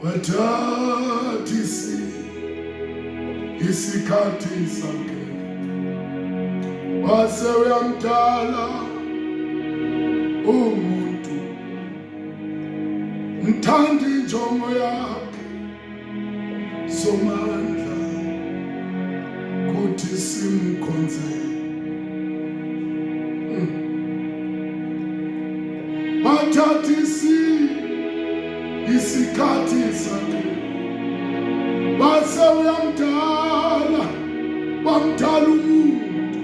wathath'isikhathi sakhe wase uyamdala umuntu mthanda injongo yakhe somandla kuthi simkhonze wathath'isikhathi sakhe wase uyamdala wamdala umuntu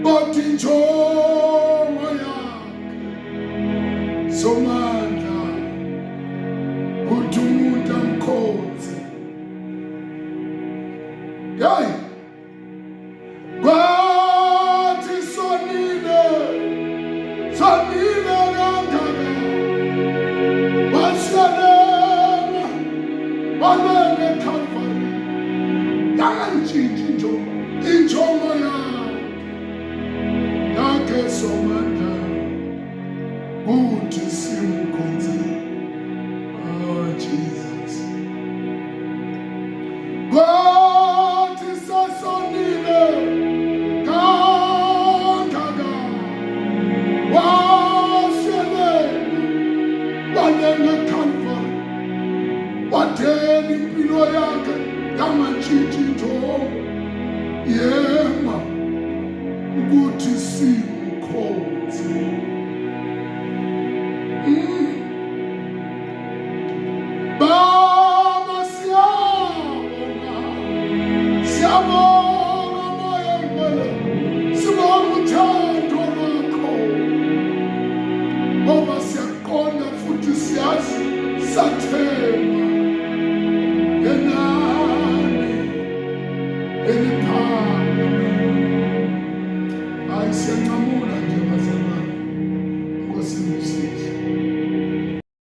kodwa injongo yakhe somandla kuthi umuntu amkhonze. Yayi kwathi sonile kangaka washalela walele eKalvari yangantshintshi injongo yakhe somandla kuthi simkhonze. Oh Jesus, kwathi sasonile kangaka washalela walele eKalvari wadela impilo yakhe yamantshintshi injongo yema ukuthi